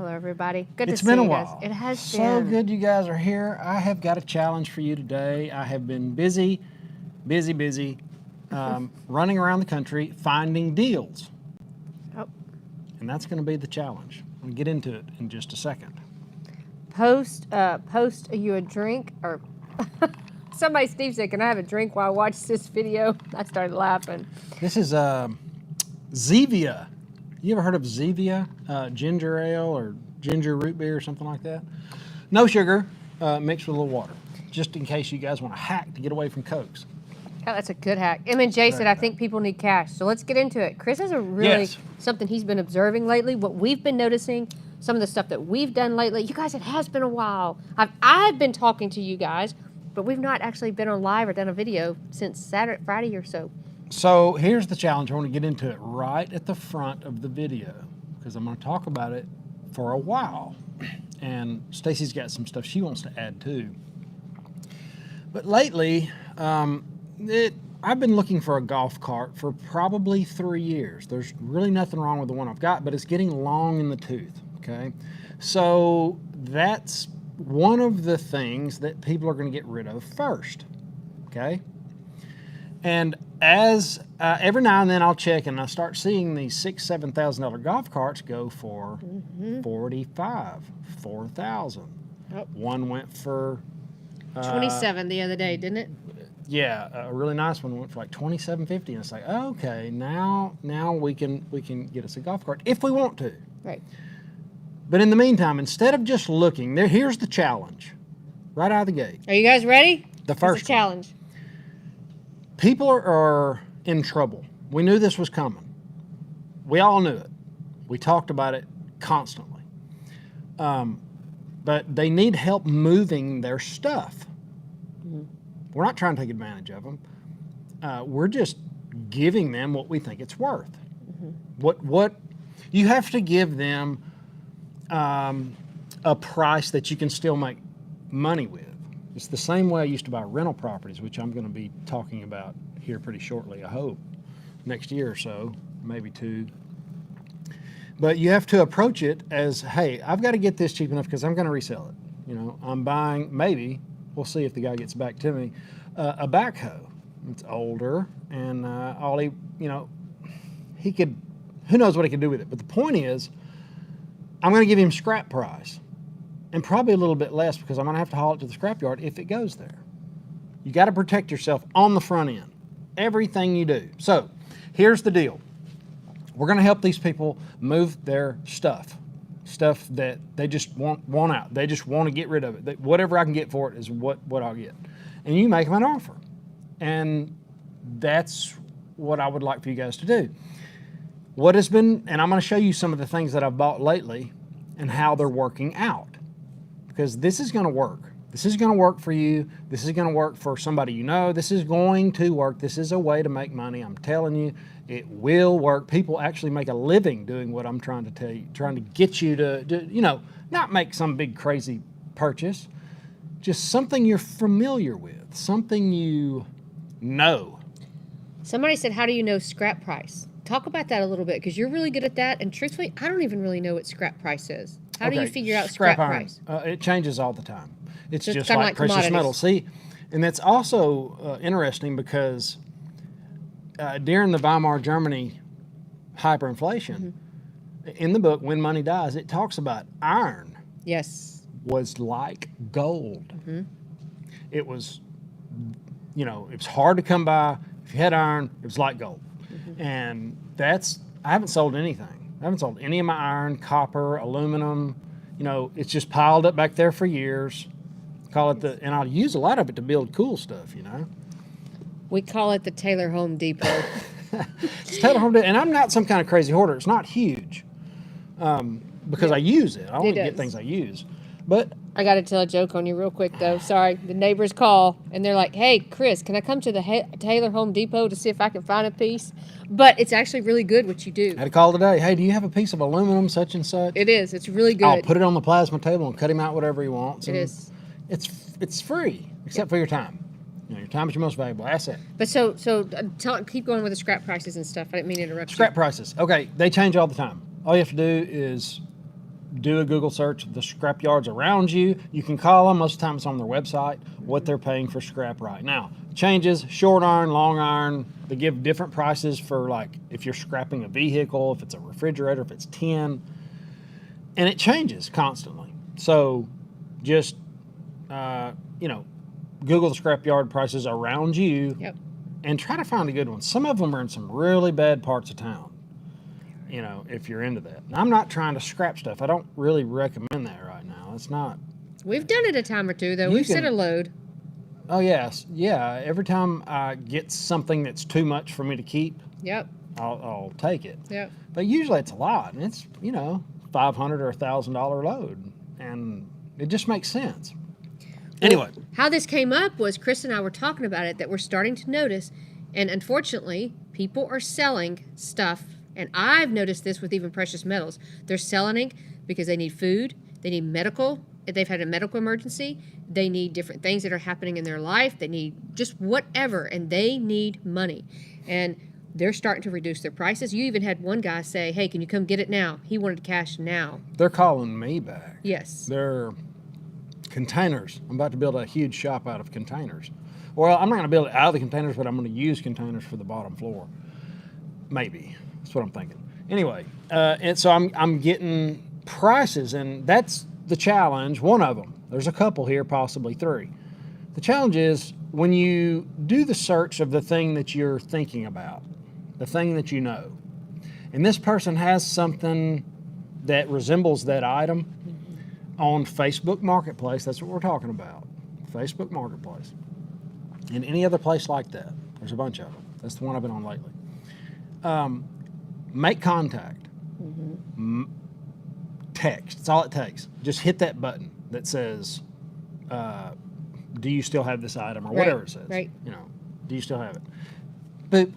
Hello, everybody. Good to It's see been a you while. guys. It has So been. good you guys are here. I have got a challenge for you today. I have been busy, running around the country finding deals. Oh, And that's going to be the challenge. We'll get into it in just a second. post you a drink or somebody. Steve said, "Can I have a drink while I watch this video?" I started laughing. This is Zevia. You ever heard of Zevia? Ginger ale or ginger root beer or something like that? No sugar, mixed with a little water. Just in case you guys want to hack to get away from Cokes. Oh, that's a good hack. M&J said, "I think people need cash." So let's get into it. Chris has a really something he's been observing lately. What we've been noticing, some of the stuff that we've done lately. You guys, it has been a while. I've been talking to you guys, but we've not actually been on live or done a video since Friday or so. So here's the challenge. I want to get into it right at the front of the video because I'm going to talk about it for a while. And Stacey's got some stuff she wants to add too. But lately, I've been looking for a golf cart for probably 3 years. There's really nothing wrong with the one I've got, but it's getting long in the tooth, okay? So that's one of the things that people are going to get rid of first, okay? And as every now and then I'll check and I start seeing these $6,000, $7,000 golf carts go for $45,000, $4,000. Oh. One went for 27 the other day, didn't it? yeah, a really nice one went for like $2,750, and it's like, okay, now we can get us a golf cart if we want to. Right. But in the meantime, instead of just looking, here's the challenge, right out of the gate. Are you guys ready? The first It's a challenge. People are in trouble. We knew this was coming. We all knew it. We talked about it constantly. But they need help moving their stuff. Mm-hmm. We're not trying to take advantage of them. We're just giving them what we think it's worth. Mm-hmm. What you have to give them a price that you can still make money with. It's the same way I used to buy rental properties, which I'm going to be talking about here pretty shortly, I hope, next year or so, maybe 2. But you have to approach it as, hey, I've got to get this cheap enough because I'm going to resell it. You know, I'm buying, maybe, we'll see if the guy gets back to me, a backhoe. It's older, and all he, you know, he could, who knows what he could do with it. But the point is, I'm going to give him scrap price. And probably a little bit less because I'm going to have to haul it to the scrapyard if it goes there. You got to protect yourself on the front end. Everything you do. So here's the deal. We're going to help these people move their stuff that they just want out. They just want to get rid of it. Whatever I can get for it is what I'll get. And you make them an offer. And that's what I would like for you guys to do. What has been, and I'm going to show you some of the things that I've bought lately and how they're working out. Because this is going to work. This is going to work for you. This is going to work for somebody you know. This is going to work. This is a way to make money. I'm telling you, it will work. People actually make a living doing what I'm trying to tell you, trying to get you to, you know, not make some big crazy purchase, just something you're familiar with, something you know. Somebody said, "How do you know scrap price?" Talk about that a little bit because you're really good at that. And truthfully, I don't even really know what scrap price is. How do you figure out scrap price? It changes all the time. It's So just kinda like precious commodities. metal. See, and that's also interesting because during the Weimar Germany hyperinflation, in the book When Money Dies, it talks about iron Yes. was like gold. It was, you know, it was hard to come by. If you had iron, it was like gold. And I haven't sold anything. I haven't sold any of my iron, copper, aluminum. You know, it's just piled up back there for years. And I'll use a lot of it to build cool stuff, you know. We call it the Taylor Home Depot. It's Taylor Home Depot, and I'm not some kind of crazy hoarder. It's not huge because I use it. I only get things I use. But I got to tell a joke on you real quick, though. Sorry. The neighbors call, and they're like, "Hey, Chris, can I come to the Taylor Home Depot to see if I can find a piece?" But it's actually really good what you do. I had a call today. Hey, do you have a piece of aluminum such and such? It is. It's really good. I'll put it on the plasma table and cut him out whatever he wants. It is. It's free, except for your time. You know, your time is your most valuable asset. But keep going with the scrap prices and stuff. I didn't mean to interrupt you. Scrap prices. Okay, they change all the time. All you have to do is do a Google search of the scrap yards around you. You can call them. Most of the time it's on their website, what they're paying for scrap right now. Changes, short iron, long iron. They give different prices for, like, if you're scrapping a vehicle, if it's a refrigerator, if it's tin. And it changes constantly. So just, Google the scrapyard prices around you. Yep. And try to find a good one. Some of them are in some really bad parts of town, if you're into that. And I'm not trying to scrap stuff. I don't really recommend that right now. It's not. We've done it a time or two, though. We've set a load. Oh, yes. Yeah. Every time I get something that's too much for me to keep, Yep. I'll take it. Yep. But usually it's a lot. And it's, $500 or $1,000 load. And it just makes sense. Anyway. How this came up was Chris and I were talking about it, that we're starting to notice, and unfortunately, people are selling stuff, and I've noticed this with even precious metals. They're selling it because they need food, they need medical, if they've had a medical emergency, they need different things that are happening in their life, they need just whatever, and they need money. And they're starting to reduce their prices. You even had one guy say, hey, can you come get it now? He wanted cash now. They're calling me back. Yes. They're containers. I'm about to build a huge shop out of containers. Well, I'm not going to build it out of the containers, but I'm going to use containers for the bottom floor. Maybe. That's what I'm thinking. Anyway, and so I'm getting prices, and that's the challenge. One of them. There's a couple here, possibly three. The challenge is when you do the search of the thing that you're thinking about, the thing that you know, and this person has something that resembles that item, on Facebook Marketplace, that's what we're talking about. Facebook Marketplace. And any other place like that. There's a bunch of them. That's the one I've been on lately. Make contact. Text. That's all it takes. Just hit that button that says, do you still have this item? Or whatever it says. Right. Do you still have it? Boop.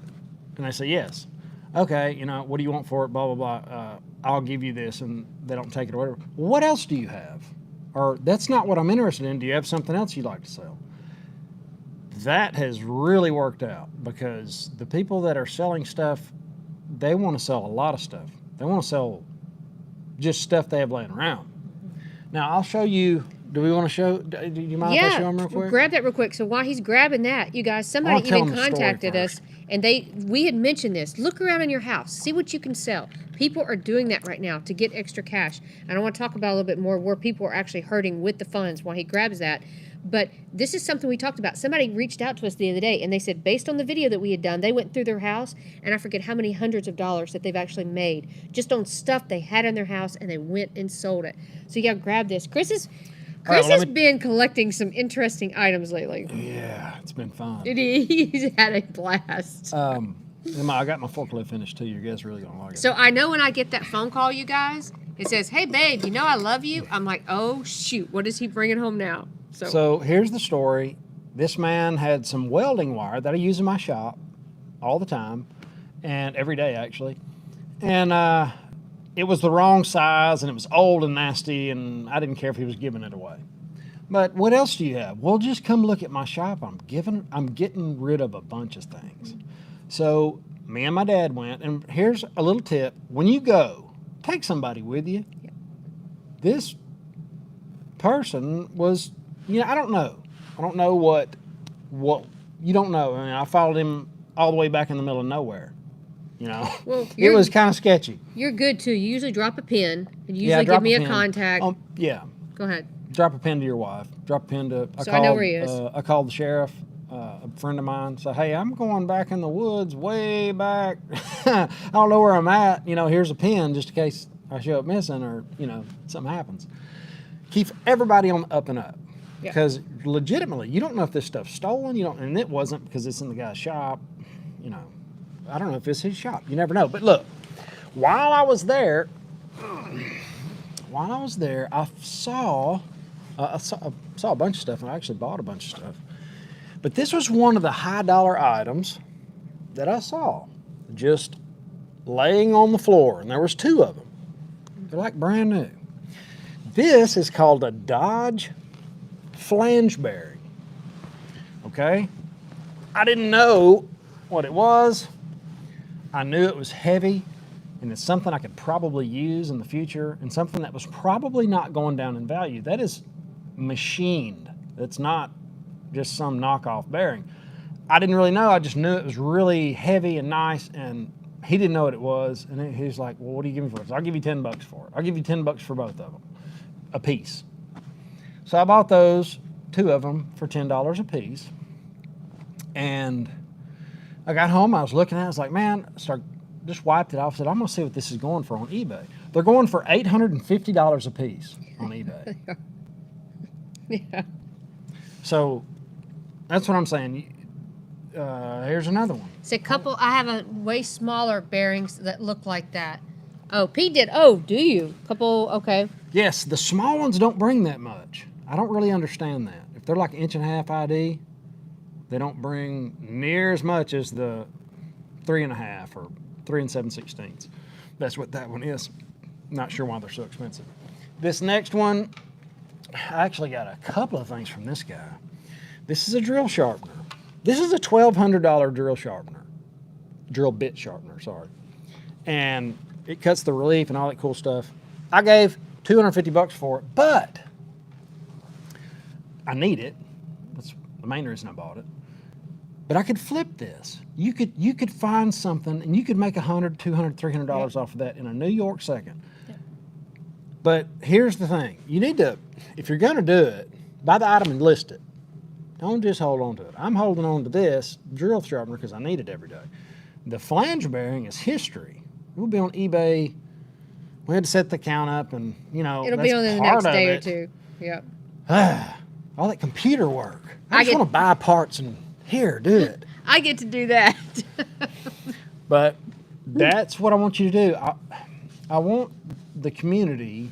And they say yes. Okay, what do you want for it? Blah, blah, blah. I'll give you this, and they don't take it or whatever. What else do you have? Or that's not what I'm interested in. Do you have something else you'd like to sell? That has really worked out because the people that are selling stuff, they want to sell a lot of stuff. They want to sell just stuff they have laying around. Now, I'll show you. Do we want to show? Do you mind if I show them real quick? Grab that real quick. So while he's grabbing that, you guys, somebody even contacted us, and we had mentioned this. Look around in your house. See what you can sell. People are doing that right now to get extra cash. And I want to talk about a little bit more where people are actually hurting with the funds while he grabs that. But this is something we talked about. Somebody reached out to us the other day, and they said, based on the video that we had done, they went through their house, and I forget how many hundreds of dollars that they've actually made just on stuff they had in their house, and they went and sold it. So you got to grab this. Chris has been collecting some interesting items lately. Yeah, it's been fun. He's had a blast. I got my forklift finished too. You guys really gonna like it. So I know when I get that phone call, you guys, it says, "Hey, babe, I love you." I'm like, "Oh shoot, what is he bringing home now?" So here's the story. This man had some welding wire that I use in my shop all the time, and every day actually, and it was the wrong size, and it was old and nasty, and I didn't care if he was giving it away. But what else do you have? Well, just come look at my shop. I'm getting rid of a bunch of things. So me and my dad went, and here's a little tip. When you go, take somebody with you. Yep. This person was, I don't know. I don't know what you don't know. I mean, I followed him all the way back in the middle of nowhere. Well, it was kind of sketchy. You're good too. You usually drop a pin, and you usually give me a contact. Yeah. Go ahead. Drop a pin to your wife. Drop a pin to. I know where he is. I called the sheriff, a friend of mine. Said, "Hey, I'm going back in the woods, way back. I don't know where I'm at. Here's a pin just in case I show up missing or something happens." Keep everybody on the up and up. Because legitimately, you don't know if this stuff's stolen. And it wasn't because it's in the guy's shop. I don't know if it's his shop. You never know. But look, while I was there, I saw a bunch of stuff, and I actually bought a bunch of stuff. But this was one of the high-dollar items that I saw, just laying on the floor, and there was two of them. They're like brand new. This is called a Dodge flangeberry. Okay? I didn't know what it was. I knew it was heavy, and it's something I could probably use in the future, and something that was probably not going down in value. That is machined. That's not just some knockoff bearing. I didn't really know. I just knew it was really heavy and nice, and he didn't know what it was. And he's like, well, what do you give me for it? So I'll give you $10 for it. I'll give you $10 for both of them, a piece. So I bought those, 2 of them, for $10 a piece. And I got home, I was looking at it, I was like, man, just wiped it off, said, I'm gonna see what this is going for on eBay. They're going for $850 a piece on eBay. Yeah. So that's what I'm saying. Here's another one. It's a couple. I have a way smaller bearings that look like that. Oh, Pete did. Oh, do you? Couple. Okay. Yes, the small ones don't bring that much. I don't really understand that. If they're like 1.5" ID, they don't bring near as much as the 3.5 or 3 7/16. That's what that one is. Not sure why they're so expensive. This next one, I actually got a couple of things from this guy. This is a drill sharpener. This is a $1,200 drill bit sharpener, sorry. And it cuts the relief and all that cool stuff. I gave $250 for it, but I need it. That's the main reason I bought it. But I could flip this. You could find something and you could make $100, $200, $300 off of that in a New York second. Yeah. But here's the thing. You need to, if you're gonna do it, buy the item and list it. Don't just hold on to it. I'm holding on to this drill sharpener because I need it every day. The flange bearing is history. We'll be on eBay. We had to set the account up, and it'll be on in the next day or two. Yep. All that computer work. I just want to buy parts and here, do it. I get to do that. But that's what I want you to do. I want the community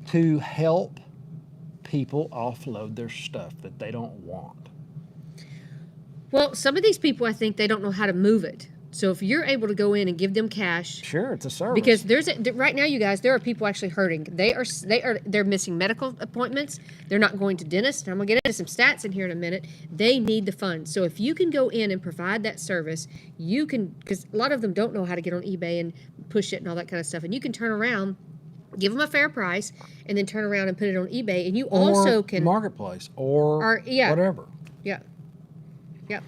to help people offload their stuff that they don't want. Well, some of these people, I think they don't know how to move it. So if you're able to go in and give them cash, sure, it's a service. Because right now, you guys, there are people actually hurting. They're missing medical appointments. They're not going to dentists. And I'm gonna get into some stats in here in a minute. They need the funds. So if you can go in and provide that service, you can, because a lot of them don't know how to get on eBay and push it and all that kind of stuff. And you can turn around, give them a fair price, and then turn around and put it on eBay. And you also can marketplace or whatever. Yeah. Yep.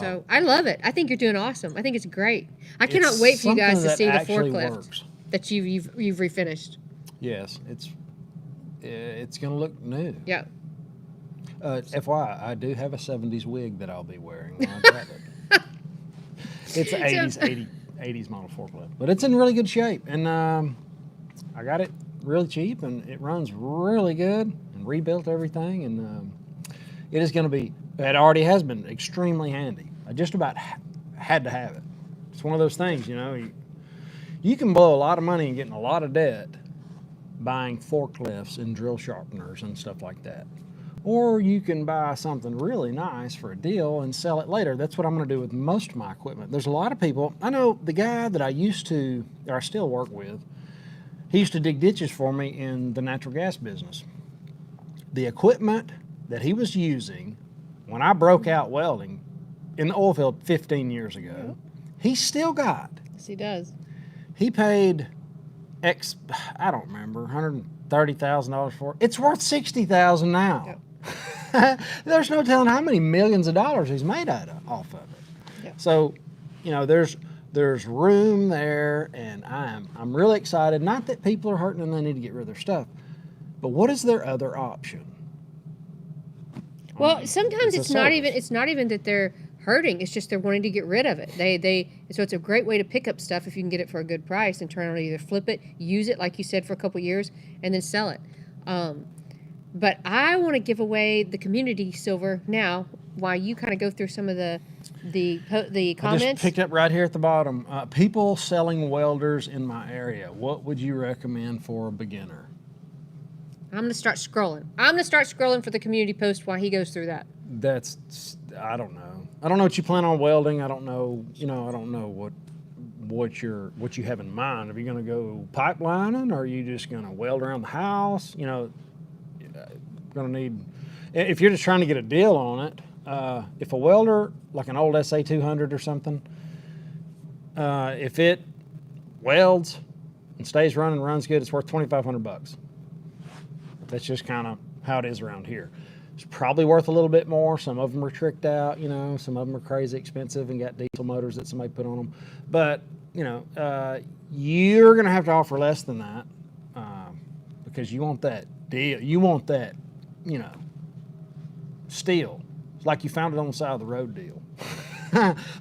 So I love it. I think you're doing awesome. I think it's great. I cannot wait for you guys to see the forklift that you've refinished. Yes, it's going to look new. Yeah. FYI, I do have a 70s wig that I'll be wearing when I grab it. It's an 80s model forklift, but it's in really good shape, and I got it really cheap, and it runs really good, and rebuilt everything, and it is going to be. It already has been extremely handy. I just about had to have it. It's one of those things, you can blow a lot of money and get in a lot of debt buying forklifts and drill sharpeners and stuff like that. Or you can buy something really nice for a deal and sell it later. That's what I'm going to do with most of my equipment. There's a lot of people. I know the guy that I still work with, he used to dig ditches for me in the natural gas business. The equipment that he was using when I broke out welding in the oil field 15 years ago, he still got. Yes, he does. He paid I don't remember, $130,000 for it. It's worth $60,000 now. Yep. There's no telling how many millions of dollars he's made off of it. Yep. So, there's room there, and I'm really excited. Not that people are hurting and they need to get rid of their stuff, but what is their other option? Well, sometimes it's not even that they're hurting. It's just they're wanting to get rid of it. So it's a great way to pick up stuff if you can get it for a good price and turn around and either flip it, use it like you said for a couple years, and then sell it. But I want to give away the community silver now while you kind of go through some of the comments. I just picked up right here at the bottom. People selling welders in my area. What would you recommend for a beginner? I'm going to start scrolling for the community post while he goes through that. I don't know. I don't know what you plan on welding. I don't know, I don't know what you have in mind. Are you going to go pipelining, or are you just going to weld around the house? Going to need, if you're just trying to get a deal on it, if a welder, like an old SA200 or something, if it welds and stays running, runs good, it's worth $2,500. That's just kind of how it is around here. It's probably worth a little bit more. Some of them are tricked out, you know. Some of them are crazy expensive and got diesel motors that somebody put on them. But, you know, you're going to have to offer less than that because you want that deal. You want that, you know, steel. It's like you found it on the side of the road deal.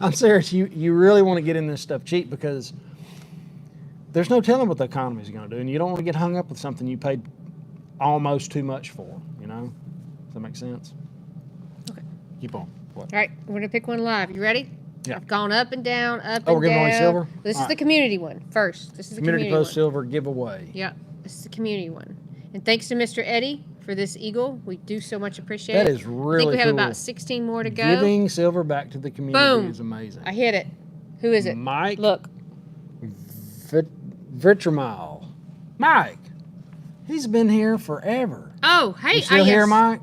I'm serious. You really want to get in this stuff cheap because there's no telling what the economy is going to do, and you don't want to get hung up with something you paid almost too much for, you know? Does that make sense? Okay. Keep on. What? All right, we're going to pick one live. You ready? Yeah. I've gone up and down, up and down. Oh, we're giving away silver? This All is the right. community one first. This is the Community Post one. Silver giveaway. Yeah, this is the community one. And thanks to Mr. Eddie for this eagle. We do so much appreciate That it. is really I think we have cool. about 16 more to go. Giving silver back to the community Boom. is amazing. I hit it. Who is it? Mike Look. Vitrimal. Mike. He's been here forever. Oh, hey. You still here, yes. Mike?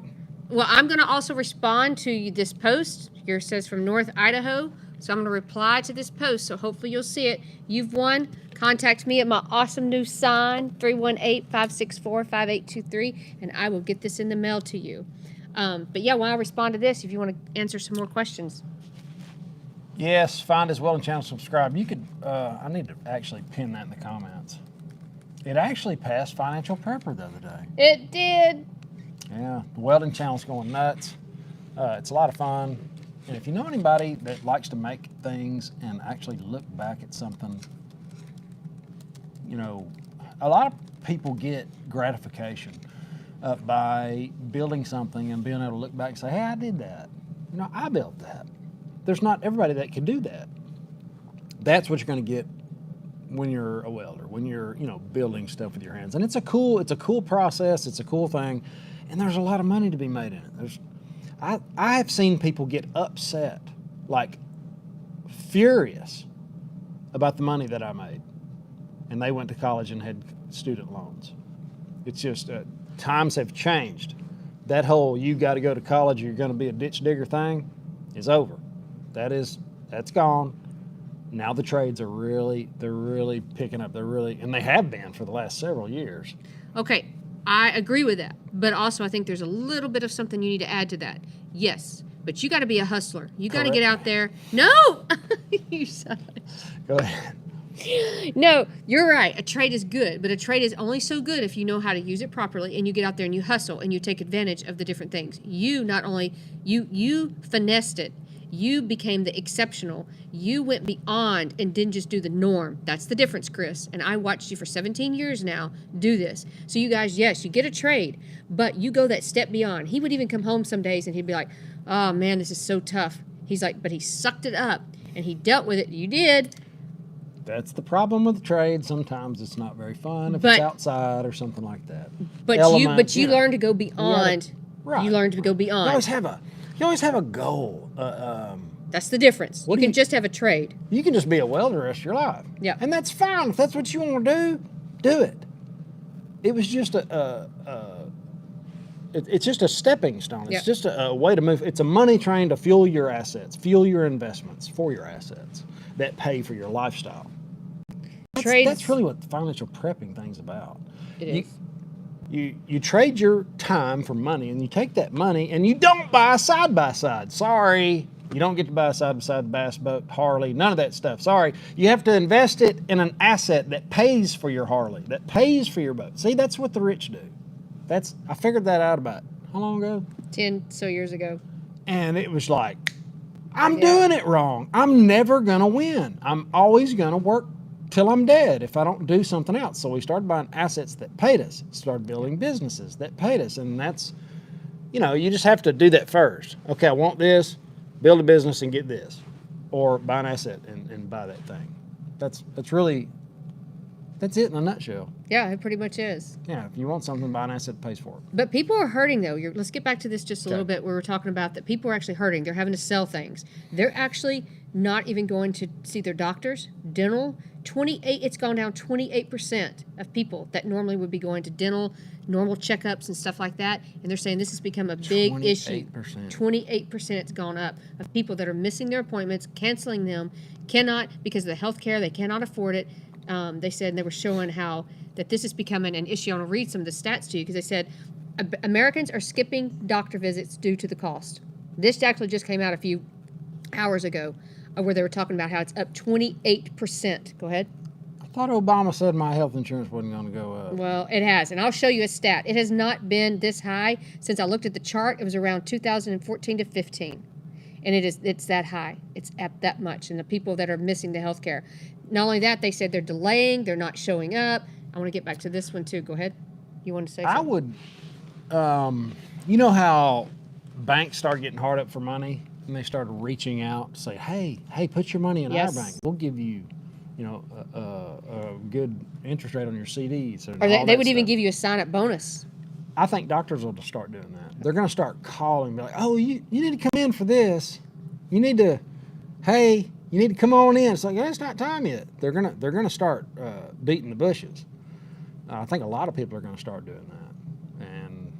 Well, I'm going to also respond to this post. Here it says from North Idaho. So I'm going to reply to this post. So hopefully you'll see it. You've won. Contact me at my awesome new sign, 318-564-5823, and I will get this in the mail to you. But yeah, while I respond to this, if you want to answer some more questions. Yes, find his Welding channel, subscribe. You could, I need to actually pin that in the comments. It actually passed Financial Prepper the other day. It did. Yeah, the Welding channel's going nuts. It's a lot of fun. And if you know anybody that likes to make things and actually look back at something, you know, a lot of people get gratification by building something and being able to look back and say, hey, I did that. You know, I built that. There's not everybody that can do that. That's what you're going to get when you're a welder, when you're, you know, building stuff with your hands. And it's a cool process. It's a cool thing. And there's a lot of money to be made in it. I have seen people get upset, like furious about the money that I made. And they went to college and had student loans. It's just, times have changed. That whole, you got to go to college or you're going to be a ditch digger thing is over. That's gone. Now the trades are they're really picking up. And they have been for the last several years. Okay, I agree with that. But also I think there's a little bit of something you need to add to that. Yes, but you got to be a hustler. You got to get out there. No! You suck. Go ahead. No, you're right. A trade is good, but a trade is only so good if you know how to use it properly and you get out there and you hustle and you take advantage of the different things. You not only, you finessed it. You became the exceptional. You went beyond and didn't just do the norm. That's the difference, Chris. And I watched you for 17 years now do this. So you guys, yes, you get a trade, but you go that step beyond. He would even come home some days and he'd be like, oh man, this is so tough. He's like, but he sucked it up and he dealt with it. You did. That's the problem with the trade. Sometimes it's not very fun if it's outside or something like that. But you learn to go beyond. Right. You learn to go beyond. You always have a goal. That's the difference. You can just have a trade. You can just be a welder the rest of your life. Yeah. And that's fine. If that's what you want to do it. It was just it's just a stepping stone. It's just a way to move. It's a money train to fuel your assets, fuel your investments for your assets that pay for your lifestyle. That's really what financial prepping thing's about. It is. You trade your time for money, and you take that money and you don't buy a side-by-side. Sorry. You don't get to buy a side-by-side bass boat, Harley, none of that stuff. Sorry. You have to invest it in an asset that pays for your Harley, that pays for your boat. See, that's what the rich do. I figured that out about, how long ago? 10 so years ago. And it was like, I'm doing it wrong. I'm never going to win. I'm always going to work till I'm dead if I don't do something else. So we started buying assets that paid us, started building businesses that paid us. And that's, you just have to do that first. Okay, I want this, build a business and get this. Or buy an asset and buy that thing. That's it in a nutshell. Yeah, it pretty much is. Yeah, if you want something, buy an asset that pays for it. But people are hurting, though. Let's get back to this just a little bit where we're talking about that people are actually hurting. They're having to sell things. They're actually not even going to see their doctors, dental. It's gone down 28% of people that normally would be going to dental, normal checkups and stuff like that. And they're saying this has become a big issue. 28% it's gone up of people that are missing their appointments, canceling them, cannot, because of the health care, they cannot afford it. They said they were showing how that this is becoming an issue. I want to read some of the stats to you because they said Americans are skipping doctor visits due to the cost. This actually just came out a few hours ago where they were talking about how it's up 28%. Go ahead. I thought Obama said my health insurance wasn't going to go up. Well, it has, and I'll show you a stat. It has not been this high since I looked at the chart. It was around 2014 to 15, and it's that high. It's at that much, and the people that are missing the health care. Not only that, they said they're delaying, they're not showing up. I want to get back to this one too. Go ahead. You want to say something? I would, you know how banks started getting hard up for money, and they started reaching out to say, hey, put your money in our bank. We'll give you, a good interest rate on your CDs. Or they would even give you a sign-up bonus. I think doctors will start doing that. They're going to start calling, be like, oh, you need to come in for this. You need to come on in. It's like, it's not time yet. They're gonna start beating the bushes. I think a lot of people are going to start doing that. And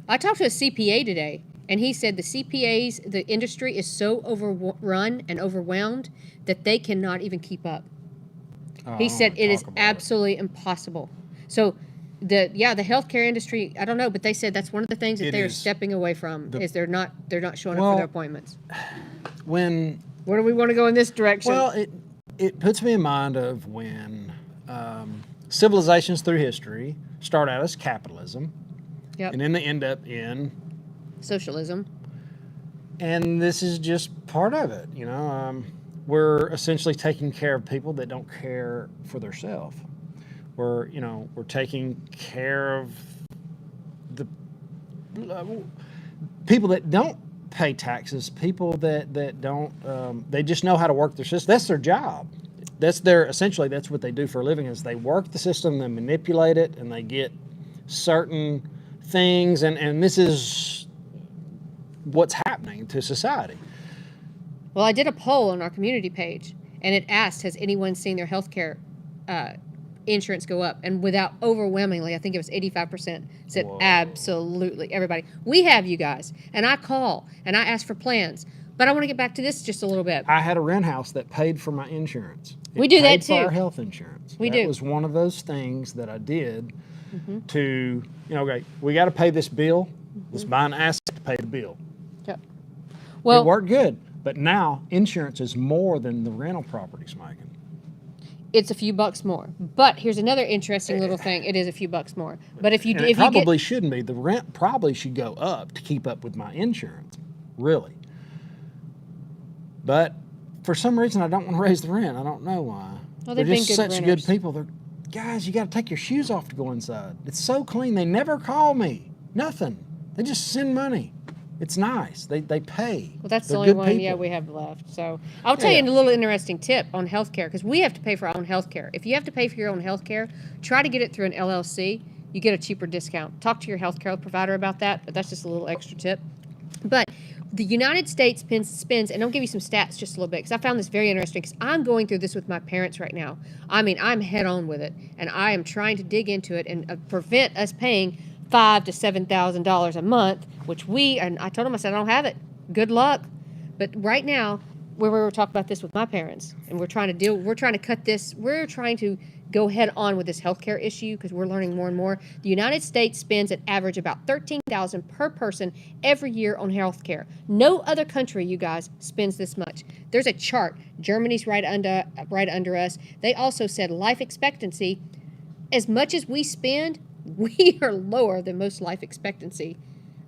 I talked to a CPA today, and he said the CPAs, the industry is so overrun and overwhelmed that they cannot even keep up. He said it is absolutely impossible. So the healthcare industry, I don't know, but they said that's one of the things that they're stepping away from is they're not showing up for their appointments. Where do we want to go in this direction? Well, it puts me in mind of when civilizations through history start out as capitalism, and then they end up in socialism. And this is just part of it, We're essentially taking care of people that don't care for themselves. We're taking care of the people that don't pay taxes, people that don't, they just know how to work their system. That's their job. That's what they do for a living is they work the system, they manipulate it, and they get certain things. And this is what's happening to society. Well, I did a poll on our community page, and it asked, has anyone seen their health care insurance go up? And without overwhelmingly, I think it was 85% said absolutely everybody. We have you guys, and I call, and I ask for plans. But I want to get back to this just a little bit. I had a rent house that paid for my insurance. We do that too. For our health insurance. That was one of those things that I did to, okay, we got to pay this bill. Let's buy an asset to pay the bill. Yep. Well, it worked good. But now insurance is more than the rental property's making. It's a few bucks more. But here's another interesting little thing. It is a few bucks more. But if you shouldn't be. The rent probably should go up to keep up with my insurance. Really. But for some reason I don't want to raise the rent. I don't know why. Well, they're just such good people. Guys, you got to take your shoes off to go inside. It's so clean. They never call me. Nothing. They just send money. It's nice. They pay. Well, that's the only one we have left. So I'll tell you a little interesting tip on healthcare because we have to pay for our own healthcare. If you have to pay for your own healthcare, try to get it through an LLC. You get a cheaper discount. Talk to your healthcare provider about that, but that's just a little extra tip. But the United States spends, and I'll give you some stats just a little bit because I found this very interesting because I'm going through this with my parents right now. I mean, I'm head on with it, and I am trying to dig into it and prevent us paying $5,000 to $7,000 a month, which and I told them, I said, I don't have it. Good luck. But right now, we were talking about this with my parents, and we're trying to cut this, we're trying to go head on with this healthcare issue because we're learning more and more. The United States spends an average about $13,000 per person every year on healthcare. No other country, you guys, spends this much. There's a chart. Germany's right under us. They also said life expectancy, as much as we spend, we are lower than most life expectancy.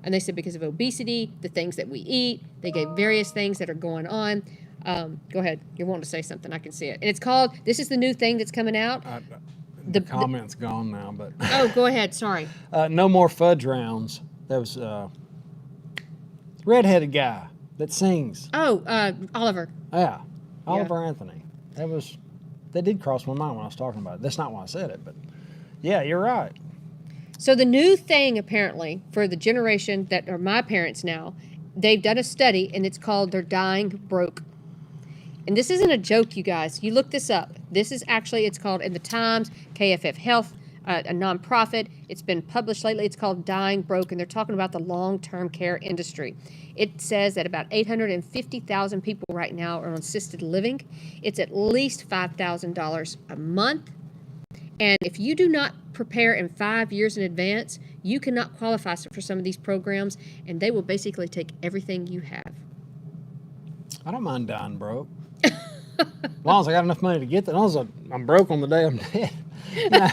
And they said because of obesity, the things that we eat, they gave various things that are going on. Go ahead. You're wanting to say something. I can see it. And it's called, this is the new thing that's coming out. The comment's gone now, but. Oh, go ahead. Sorry. No more fudge rounds. That was redheaded guy that sings. Oh, Oliver. Yeah. Oliver Anthony. That did cross my mind when I was talking about it. That's not why I said it, but yeah, you're right. So the new thing, apparently, for the generation that are my parents now, they've done a study, and it's called They're Dying Broke. And this isn't a joke, you guys. You look this up. This is actually, it's called in the Times, KFF Health, a nonprofit. It's been published lately. It's called Dying Broke, and they're talking about the long-term care industry. It says that about 850,000 people right now are on assisted living. It's at least $5,000 a month. And if you do not prepare in 5 years in advance, you cannot qualify for some of these programs, and they will basically take everything you have. I don't mind dying broke. As long as I got enough money to get there. As long as I'm broke on the day I'm dead. Nah.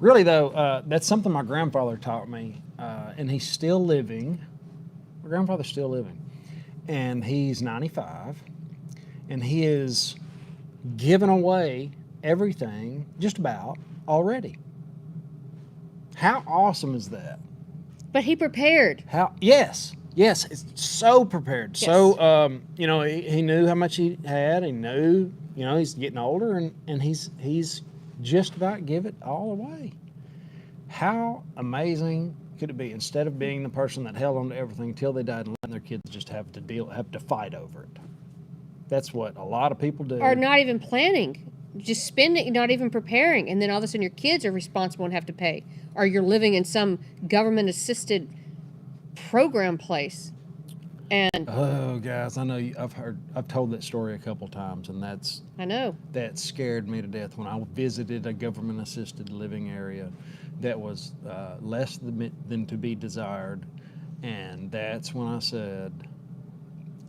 Really, though, that's something my grandfather taught me, and he's still living. My grandfather's still living, and he's 95, and he is giving away everything just about already. How awesome is that? But he prepared. Yes, it's so prepared. Yes. So, he knew how much he had. He knew, he's getting older, and he's just about give it all away. How amazing could it be, instead of being the person that held on to everything until they died and letting their kids just have to fight over it? That's what a lot of people do. Or not even planning. Just spending, not even preparing, and then all of a sudden your kids are responsible and have to pay. Or you're living in some government-assisted program place. And oh, guys, I know I've told that story a couple times, and I know that scared me to death when I visited a government-assisted living area that was less than to be desired, and that's when I said,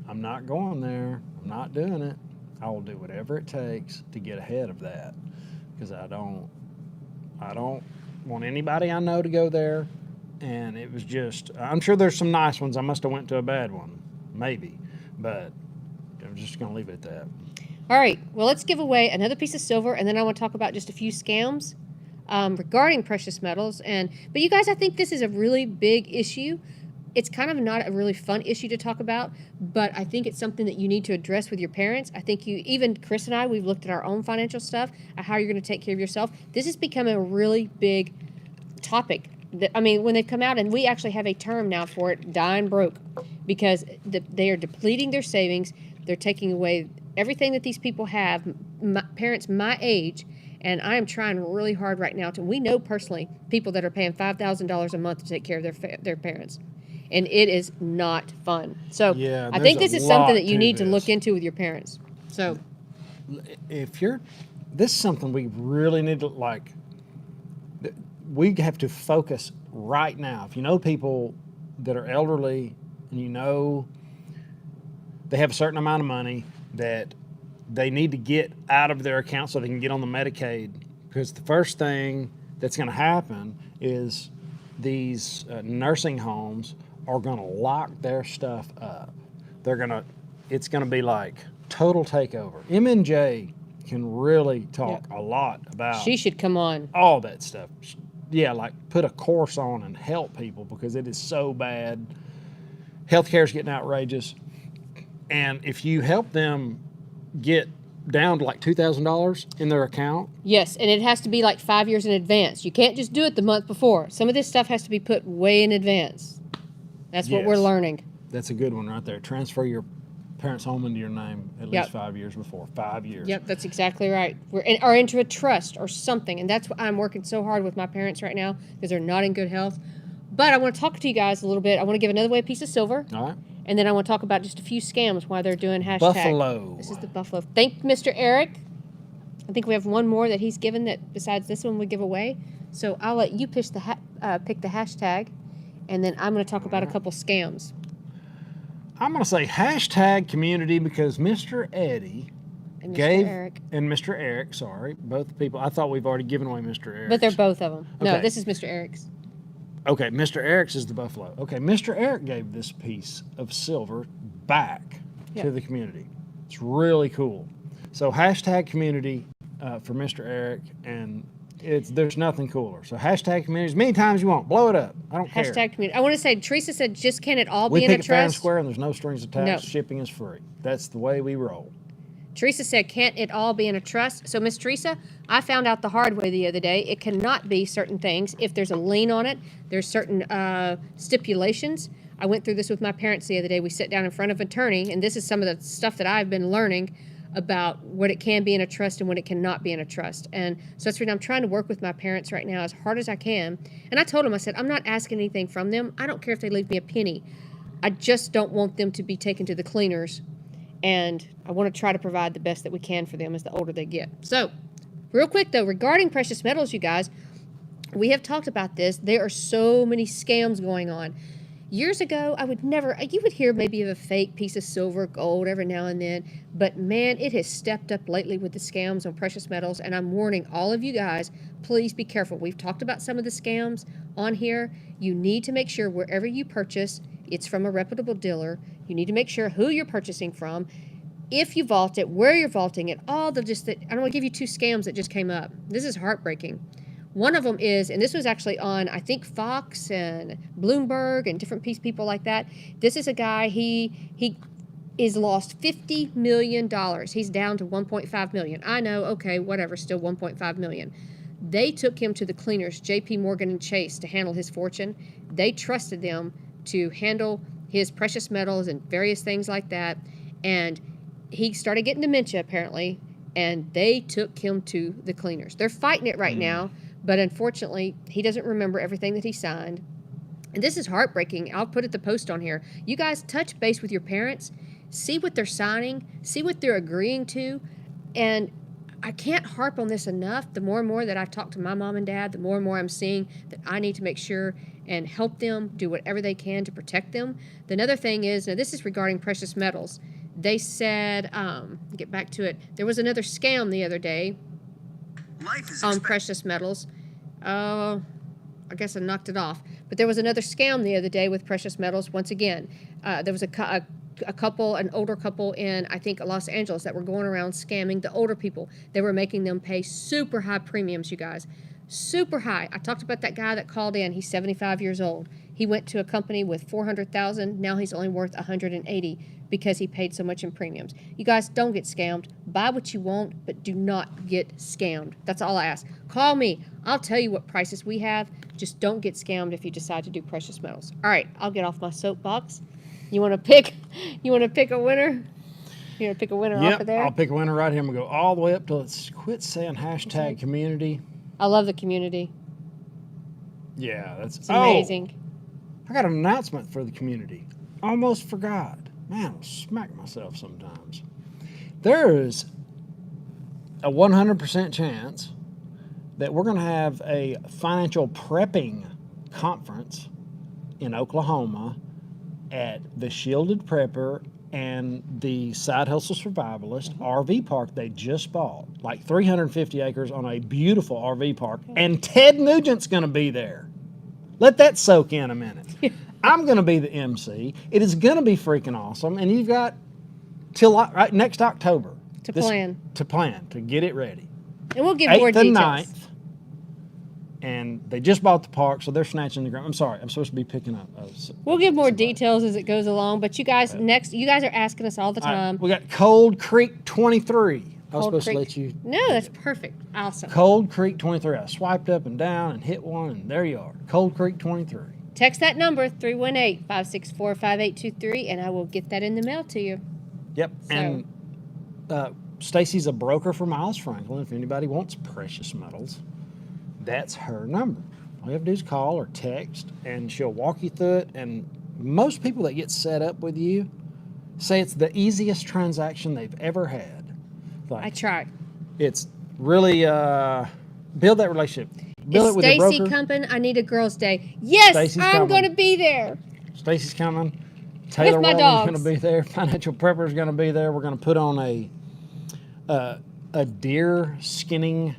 I'm not going there. I'm not doing it. I will do whatever it takes to get ahead of that, because I don't want anybody I know to go there. And it was just, I'm sure there's some nice ones. I must have went to a bad one, maybe, but I'm just going to leave it at that. All right, well, let's give away another piece of silver, and then I want to talk about just a few scams regarding precious metals. But you guys, I think this is a really big issue. It's kind of not a really fun issue to talk about, but I think it's something that you need to address with your parents. I think even Chris and I, we've looked at our own financial stuff, at how you're going to take care of yourself. This is becoming a really big topic. When they've come out, and we actually have a term now for it, dying broke, because they are depleting their savings. They're taking away everything that these people have, parents my age, and I am trying really hard right now we know personally people that are paying $5,000 a month to take care of their parents. And it is not fun. So yeah, I think this is something that you need to look this. into with your parents. So this is something we really need to, we have to focus right now. If you know people that are elderly and they have a certain amount of money that they need to get out of their account so they can get on the Medicaid, because the first thing that's going to happen is these nursing homes are going to lock their stuff up. It's going to be like total takeover. M&J can really talk a lot about. She should come on. All that stuff. Yeah, put a course on and help people, because it is so bad. Healthcare is getting outrageous. And if you help them get down to $2,000 in their account. Yes, and it has to be 5 years in advance. You can't just do it the month before. Some of this stuff has to be put way in advance. That's what we're learning. That's a good one right there. Transfer your parents' home into your name at least 5 years before. 5 years. Yep, that's exactly right. Or into a trust or something. And that's what I'm working so hard with my parents right now, because they're not in good health. But I want to talk to you guys a little bit. I want to give another away piece of silver. All right. And then I want to talk about just a few scams while they're doing hashtag. Buffalo. This is the Buffalo. Thank Mr. Eric. I think we have one more that he's given that besides this one we give away. So I'll let you pick the hashtag, and then I'm going to talk about a couple scams. I'm going to say hashtag community, because Mr. Eddie And Mr. Eric, sorry, both people. I thought we've already given away Mr. Eric. But they're both of them. No, Okay. this is Mr. Eric's. Okay, Mr. Eric's is the Buffalo. Okay, Mr. Eric gave this piece of silver back to the community. It's really cool. So hashtag community for Mr. Eric, and there's nothing cooler. So hashtag community as many times as you want. Blow it up. I don't care. Hashtag community. I want to say, Teresa said, just can it all We be in a pick it fair and trust? square, and there's no strings attached. No. Shipping is free. That's the way we roll. Teresa said, can't it all be in a trust? So, Miss Teresa, I found out the hard way the other day. It cannot be certain things. If there's a lien on it, there's certain stipulations. I went through this with my parents the other day. We sat down in front of an attorney, and this is some of the stuff that I've been learning. about what it can be in a trust and what it cannot be in a trust. And so that's what I'm trying to work with my parents right now as hard as I can. And I told them, I said, I'm not asking anything from them. I don't care if they leave me a penny. I just don't want them to be taken to the cleaners. And I want to try to provide the best that we can for them as the older they get. So, real quick though, regarding precious metals, you guys, we have talked about this. There are so many scams going on. Years ago, you would hear maybe of a fake piece of silver, gold every now and then, but man, it has stepped up lately with the scams on precious metals, and I'm warning all of you guys, please be careful. We've talked about some of the scams on here. You need to make sure wherever you purchase, it's from a reputable dealer. You need to make sure who you're purchasing from, if you vault it, where you're vaulting it, I don't want to give you 2 scams that just came up. This is heartbreaking. One of them is, and this was actually on, I think, Fox and Bloomberg and different people like that. This is a guy, he is lost $50 million. He's down to $1.5 million. I know, okay, whatever, still $1.5 million. They took him to the cleaners, J.P. Morgan and Chase, to handle his fortune. They trusted them to handle his precious metals and various things like that. And he started getting dementia, apparently, and they took him to the cleaners. They're fighting it right now. But unfortunately, he doesn't remember everything that he signed. And this is heartbreaking. I'll put the post on here. You guys touch base with your parents. See what they're signing. See what they're agreeing to. And I can't harp on this enough. The more and more that I talk to my mom and dad, the more and more I'm seeing that I need to make sure and help them do whatever they can to protect them. The another thing is, now this is regarding precious metals. They said, get back to it, there was another scam the other day on precious metals. I guess I knocked it off. But there was another scam the other day with precious metals. Once again, there was an older couple in, I think, Los Angeles that were going around scamming the older people. They were making them pay super high premiums, you guys. Super high. I talked about that guy that called in. He's 75 years old. He went to a company with $400,000. Now he's only worth $180 because he paid so much in premiums. You guys, don't get scammed. Buy what you want, but do not get scammed. That's all I ask. Call me. I'll tell you what prices we have. Just don't get scammed if you decide to do precious metals. All right, I'll get off my soapbox. You want to pick a winner? You want to pick a winner off of there? I'll pick a winner right here. I'm going to go all the way up till it's quit saying hashtag community. I love the community. Yeah, it's amazing. I got an announcement for the community. Almost forgot. Man, I'll smack myself sometimes. There is a 100% chance that we're going to have a financial prepping conference in Oklahoma at the Shielded Prepper and the Side Hustle Survivalist RV park they just bought. Like 350 acres on a beautiful RV park. And Ted Nugent's going to be there. Let that soak in a minute. I'm going to be the MC. It is going to be freaking awesome. And you've got till next October. To get it ready. And we'll give more details. 8th and 9th. And they just bought the park, so they're snatching the ground. I'm sorry, I'm supposed to be picking up. We'll give more details as it goes along. But you guys, you guys are asking us all the time. We got Cold Creek 23. I was supposed to let you. No, that's perfect. Awesome. Cold Creek 23. I swiped up and down and hit one, and there you are. Cold Creek 23. Text that number, 318-564-5823, and I will get that in the mail to you. Yep. So. And Stacey's a broker for Miles Franklin. If anybody wants precious metals, that's her number. All you have to do is call or text, and she'll walk you through it. And most people that get set up with you say it's the easiest transaction they've ever had. Like, I tried. It's really build that relationship. Build it with a broker. Stacey coming? I need a girl's day. Yes, I'm going to be there. Stacey's coming. Taylor Welding's going to be there. Financial Prepper's going to be there. We're going to put on a deer skinning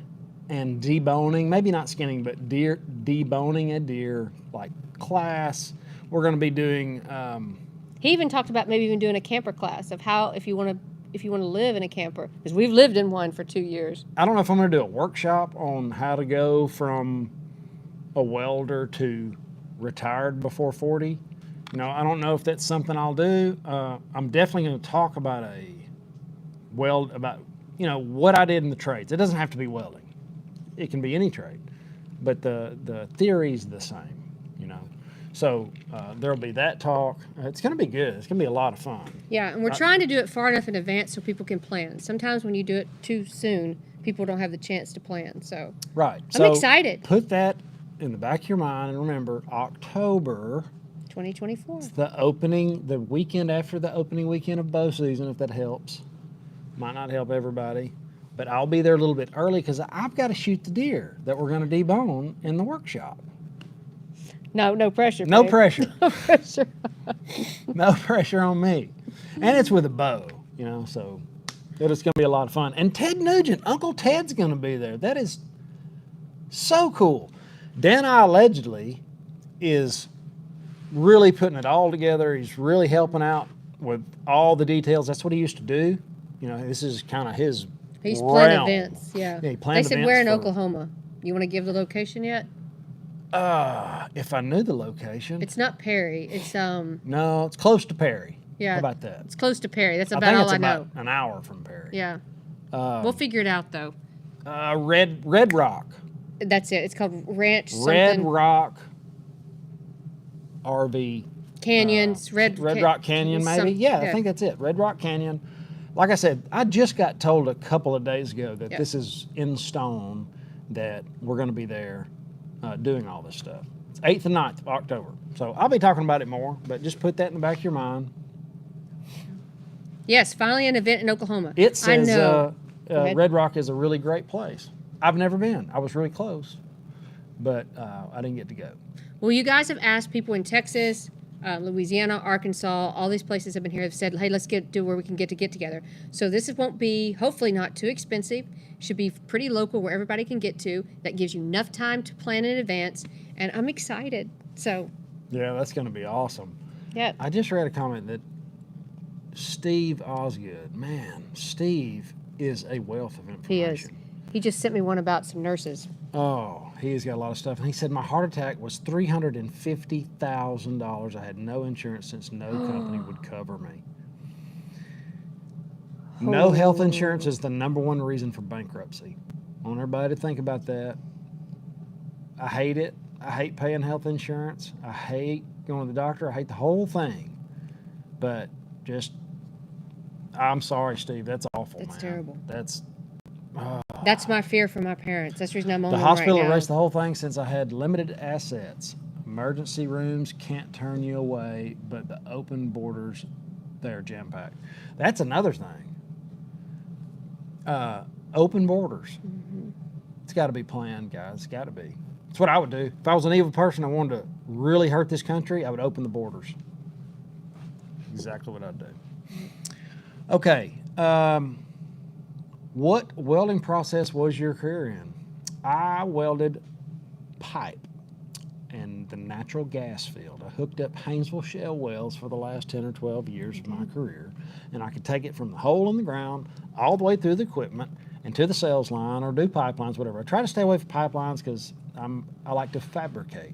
and deboning, maybe not skinning, but deboning a deer like class. We're going to be doing. He even talked about maybe even doing a camper class of how if you want to live in a camper, because we've lived in one for 2 years. I don't know if I'm going to do a workshop on how to go from a welder to retired before 40. I don't know if that's something I'll do. I'm definitely going to talk about what I did in the trades. It doesn't have to be welding. It can be any trade, but the theory's the same, So there'll be that talk. It's going to be good. It's going to be a lot of fun. Yeah, and we're trying to do it far enough in advance so people can plan. Sometimes when you do it too soon, people don't have the chance to plan. So Right. I'm excited. Put that in the back of your mind, and remember, October 2024. It's the weekend after the opening weekend of bow season, if that helps. Might not help everybody, but I'll be there a little bit early because I've got to shoot the deer that we're going to debone in the workshop. No pressure. No babe. pressure. No pressure. No pressure on me. And it's with a bow, so it's going to be a lot of fun. And Ted Nugent, Uncle Ted's going to be there. That is so cool. Dan I allegedly is really putting it all together. He's really helping out with all the details. That's what he used to do. This is kind of his He's realm. planned events, yeah. He planned They said events where in for- Oklahoma? You want to give the location yet? If I knew the location. It's not Perry. It's No, it's close to Perry. Yeah. How about that? It's close to Perry. That's I about think all it's I about know. an hour from Perry. Yeah. We'll figure it out though. Red Rock. That's it. It's called Ranch Red something. Rock RV. Canyons. Red Rock Canyon, maybe? Yeah, I think that's it. Red Rock Canyon. Like I said, I just got told a couple of days ago that this is in stone, that we're going to be there doing all this stuff. It's 8th and 9th of October. So I'll be talking about it more, but just put that in the back of your mind. Yes, finally an event in Oklahoma. It says I know. Red Rock is a really great place. I've never been. I was really close, but I didn't get to go. Well, you guys have asked people in Texas, Louisiana, Arkansas, all these places have been here, have said, hey, let's do where we can get together. So this won't be, hopefully not too expensive. Should be pretty local where everybody can get to. That gives you enough time to plan in advance. And I'm excited. So. Yeah, that's going to be awesome. Yeah. I just read a comment that Steve Osgood, man, Steve is a wealth of information. He is. He just sent me one about some nurses. Oh, he's got a lot of stuff. And he said, my heart attack was $350,000. I had no insurance since no company would cover me. No health insurance is the #1 reason for bankruptcy. I want everybody to think about that. I hate it. I hate paying health insurance. I hate going to the doctor. I hate the whole thing. But I'm sorry, Steve. That's awful, man. It's terrible. That's my fear for my parents. That's the reason I'm on the them hospital right now. erased the whole thing since I had limited assets. Emergency rooms can't turn you away, but the open borders, they're jam-packed. That's another thing. Open borders. Mm-hmm. It's got to be planned, guys. It's got to be. It's what I would do. If I was an evil person, I wanted to really hurt this country, I would open the borders. Exactly what I'd do. Okay. What welding process was your career in? I welded pipe in the natural gas field. I hooked up Haynesville shale wells for the last 10 or 12 years of my career, and I could take it from the hole in the ground all the way through the equipment and to the sales line or do pipelines, whatever. I try to stay away from pipelines because I like to fabricate.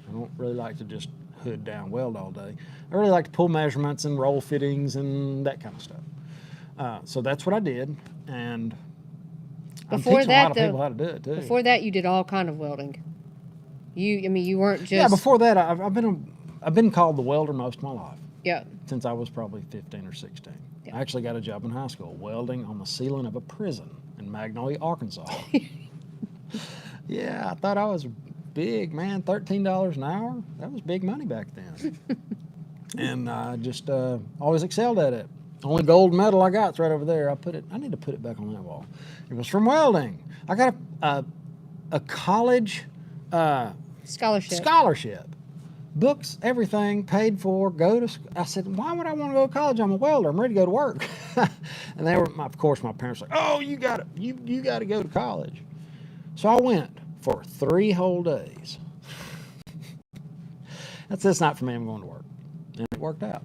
I don't really like to just hood down weld all day. I really like to pull measurements and roll fittings and that kind of stuff. So that's what I did, and I'm teaching a lot of people how to do it too. Before that, you did all kind of welding. You weren't just. Yeah, before that, I've been called the welder most of my life. Yeah. Since I was probably 15 or 16. Yeah. I actually got a job in high school welding on the ceiling of a prison in Magnolia, Arkansas. Yeah, I thought I was big, man. $13 an hour. That was big money back then. And I just always excelled at it. Only gold medal I got is right over there. I need to put it back on that wall. It was from welding. I got a college scholarship. Books, everything, paid for, I said, why would I want to go to college? I'm a welder. I'm ready to go to work. And of course, my parents were like, oh, you got to go to college. So I went for 3 whole days. That's not for me. I'm going to work. And it worked out.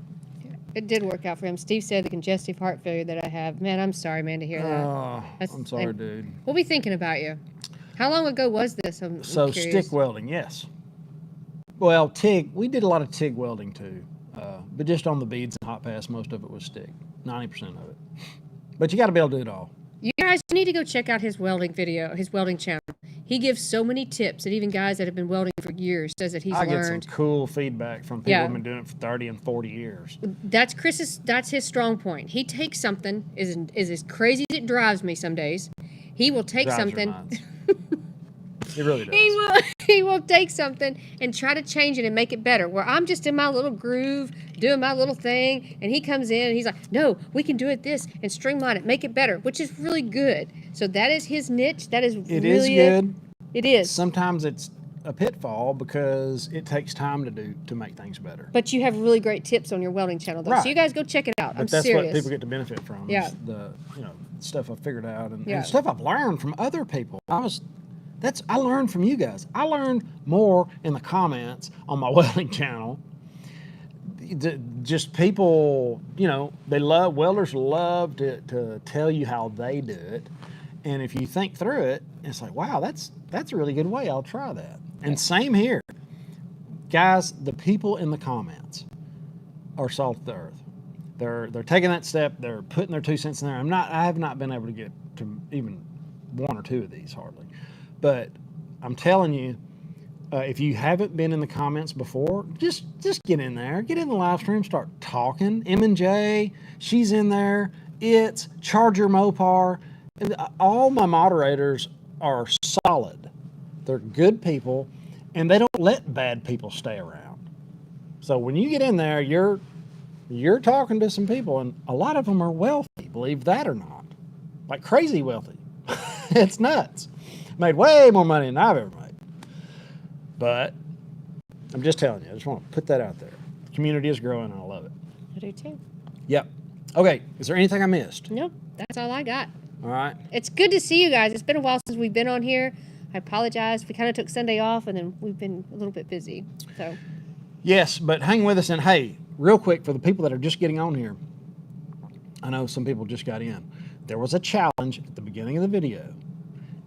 It did work out for him. Steve said the congestive heart failure that I have. Man, I'm sorry, man, to hear that. Oh, I'm sorry, dude. We'll be thinking about you. How long ago was this? I'm curious. Stick welding, yes. Well, TIG, we did a lot of TIG welding too, but just on the beads and hot pass, most of it was stick, 90% of it. But you got to be able to do it all. You guys, you need to go check out his welding video, his welding channel. He gives so many tips, and even guys that have been welding for years says that he's I learned. get some cool feedback from people who've been doing it for 30 and 40 years. That's his strong point. He takes something, is as crazy as it drives me some days. He will take something. It really does. He will take something and try to change it and make it better. Where I'm just in my little groove, doing my little thing, and he comes in and he's like, no, we can do it this and streamline it, make it better, which is really good. So that is his niche. That is It really is good. It is. Sometimes it's a pitfall because it takes time to make things better. But you have really great tips on your welding channel, though. Right. So you guys go check it out. But that's serious. what people get to benefit from. Yeah. Is the stuff I've figured out and Yeah. stuff I've learned from other people. I learned from you guys. I learned more in the comments on my welding channel. Just people, welders love to tell you how they do it. And if you think through it, it's like, wow, that's a really good way. I'll try that. And same here. Guys, the people in the comments are salt of the earth. They're taking that step. They're putting their 2 cents in there. I have not been able to get to even 1 or 2 of these hardly. But I'm telling you, if you haven't been in the comments before, just get in there. Get in the live stream, start talking. M&J, she's in there. It's Charger Mopar. All my moderators are solid. They're good people, and they don't let bad people stay around. So when you get in there, you're talking to some people, and a lot of them are wealthy, believe that or not. Like crazy wealthy. It's nuts. Made way more money than I've ever made. But I'm just telling you, I just want to put that out there. The community is growing, and I love it. I do too. Yep. Okay, is there anything I missed? Nope, that's all I got. All right. It's good to see you guys. It's been a while since we've been on here. I apologize. We kind of took Sunday off, and then we've been a little bit busy. So. Yes, but hang with us. And hey, real quick, for the people that are just getting on here, I know some people just got in. There was a challenge at the beginning of the video.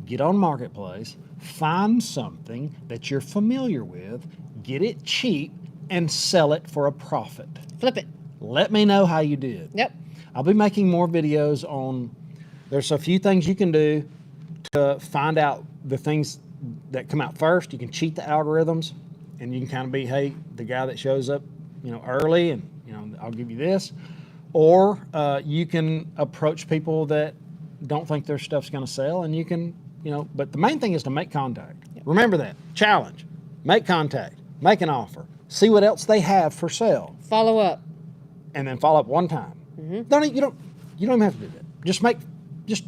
Get on Marketplace, find something that you're familiar with, get it cheap, and sell it for a profit. Flip it. Let me know how you did. Yep. I'll be making more videos on, there's a few things you can do to find out the things that come out first. You can cheat the algorithms, and you can kind of be, hey, the guy that shows up, early, and, I'll give you this. Or you can approach people that don't think their stuff's going to sell, and you can, but the main thing is to make contact. Yep. Remember that. Challenge. Make contact. Make an offer. See what else they have for sale. Follow up. And then follow up one time. Mm-hmm. You don't even have to do that. Just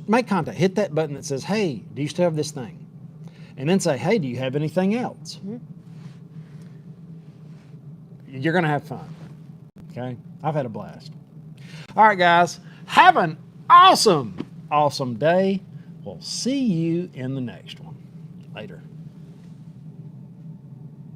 make contact. Hit that button that says, hey, do you still have this thing? And then say, hey, do you have anything else? Mm-hmm. You're going to have fun. Okay? I've had a blast. All right, guys. Have an awesome day. We'll see you in the next one. Later.